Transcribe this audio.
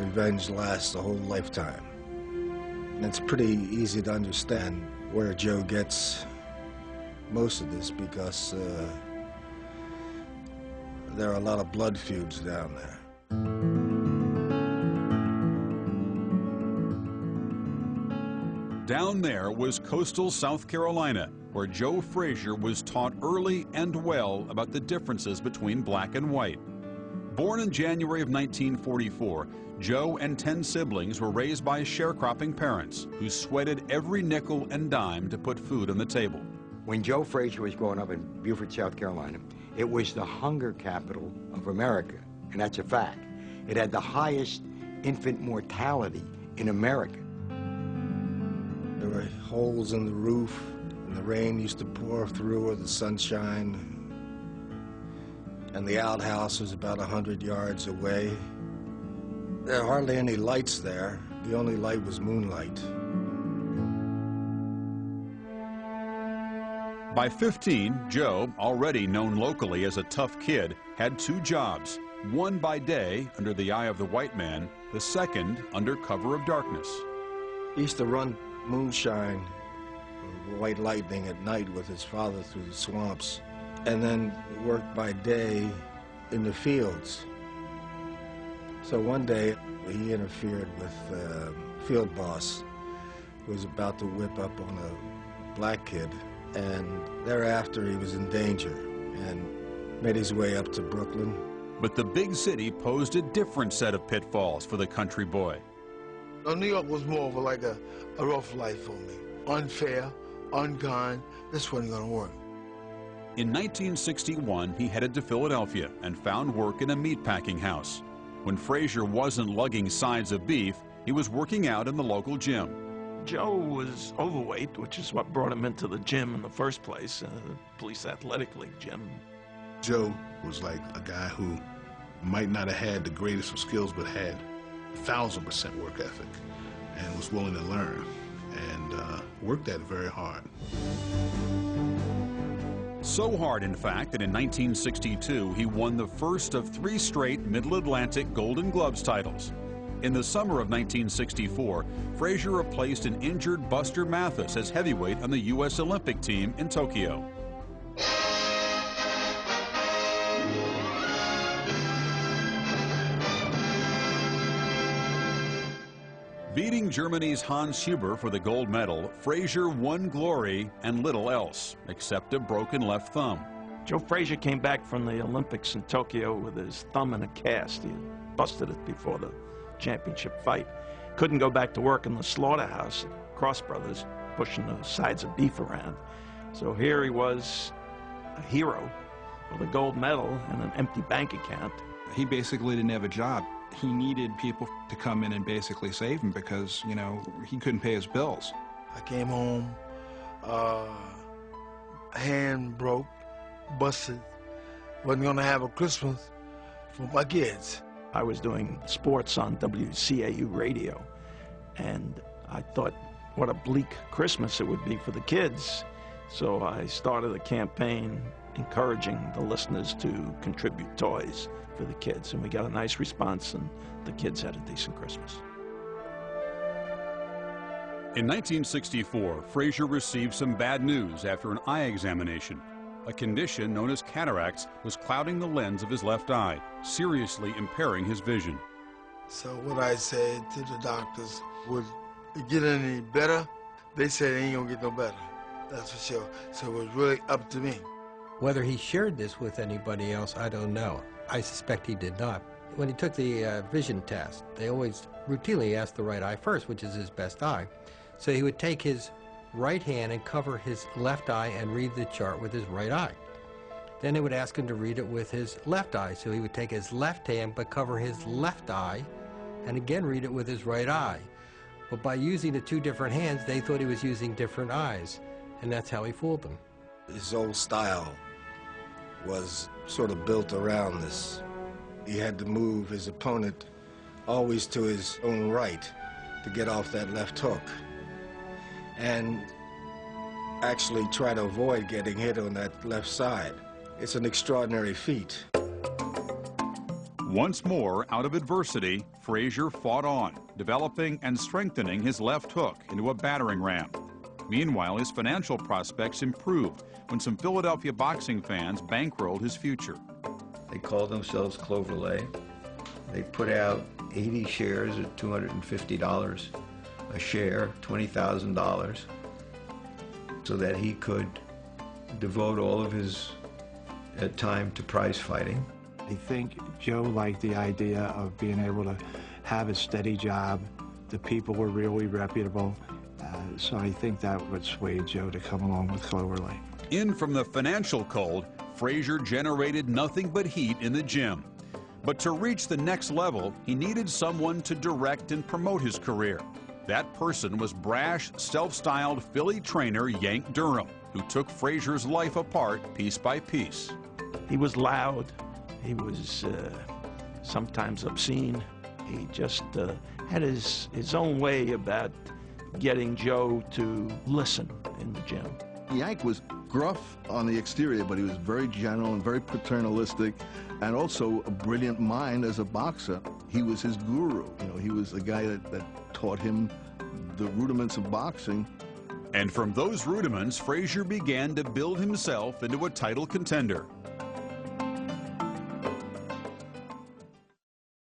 revenge lasts a whole lifetime. And it's pretty easy to understand where Joe gets most of this, because there are a lot of blood feuds down there. Down there was coastal South Carolina, where Joe Frazier was taught early and well about the differences between black and white. Born in January of 1944, Joe and 10 siblings were raised by sharecropping parents who sweated every nickel and dime to put food on the table. When Joe Frazier was growing up in Beaufort, South Carolina, it was the hunger capital of America, and that's a fact. It had the highest infant mortality in America. There were holes in the roof, and the rain used to pour through, or the sunshine. And the outhouse was about 100 yards away. There are hardly any lights there. The only light was moonlight. By 15, Joe, already known locally as a tough kid, had 2 jobs. One by day, under the eye of the white man, the second under cover of darkness. He used to run moonshine, or white lightning at night with his father through the swamps, and then worked by day in the fields. So one day, he interfered with the field boss, who was about to whip up on a black kid, and thereafter he was in danger and made his way up to Brooklyn. But the big city posed a different set of pitfalls for the country boy. New York was more of like a rough life for me. Unfair, unkind, this wasn't gonna work. In 1961, he headed to Philadelphia and found work in a meatpacking house. When Frazier wasn't lugging sides of beef, he was working out in the local gym. Joe was overweight, which is what brought him into the gym in the first place, Police Athletic League gym. Joe was like a guy who might not have had the greatest of skills, but had 1,000% work ethic and was willing to learn and worked at it very hard. So hard, in fact, that in 1962 he won the first of 3 straight Middle Atlantic Golden Gloves titles. In the summer of 1964, Frazier replaced an injured Buster Mathis as heavyweight on the U.S. Olympic team in Tokyo. Beating Germany's Hans Huber for the gold medal, Frazier won glory and little else, except a broken left thumb. Joe Frazier came back from the Olympics in Tokyo with his thumb in a cast. He had busted it before the championship fight. Couldn't go back to work in the slaughterhouse at Cross Brothers, pushing the sides of beef around. So here he was, a hero with a gold medal and an empty bank account. He basically didn't have a job. He needed people to come in and basically save him because, you know, he couldn't pay his bills. I came home, hand broke, busted, wasn't gonna have a Christmas for my kids. I was doing sports on WCAU radio, and I thought what a bleak Christmas it would be for the kids. So I started a campaign encouraging the listeners to contribute toys for the kids, and we got a nice response, and the kids had a decent Christmas. In 1964, Frazier received some bad news after an eye examination. A condition known as cataracts was clouding the lens of his left eye, seriously impairing his vision. So what I said to the doctors was, it get any better? They said it ain't gonna get no better, that's for sure. So it was really up to me. Whether he shared this with anybody else, I don't know. I suspect he did not. When he took the vision test, they always routinely asked the right eye first, which is his best eye. So he would take his right hand and cover his left eye and read the chart with his right eye. Then they would ask him to read it with his left eye. So he would take his left hand but cover his left eye and again read it with his right eye. But by using the 2 different hands, they thought he was using different eyes, and that's how he fooled them. His whole style was sort of built around this. He had to move his opponent always to his own right to get off that left hook, and actually try to avoid getting hit on that left side. It's an extraordinary feat. Once more, out of adversity, Frazier fought on, developing and strengthening his left hook into a battering ram. Meanwhile, his financial prospects improved when some Philadelphia boxing fans bankrolled his future. They called themselves Clover. They put out 80 shares at $250 a share, $20,000, so that he could devote all of his time to prize fighting. I think Joe liked the idea of being able to have a steady job. The people were really reputable, so I think that would sway Joe to come along with Clover. In from the financial cold, Frazier generated nothing but heat in the gym. But to reach the next level, he needed someone to direct and promote his career. That person was brash, self-styled Philly trainer Yank Durham, who took Frazier's life apart piece by piece. He was loud. He was sometimes obscene. He just had his own way about getting Joe to listen in the gym. Yank was gruff on the exterior, but he was very gentle and very paternalistic, and also a brilliant mind as a boxer. He was his guru. You know, he was the guy that taught him the rudiments of boxing. And from those rudiments, Frazier began to build himself into a title contender.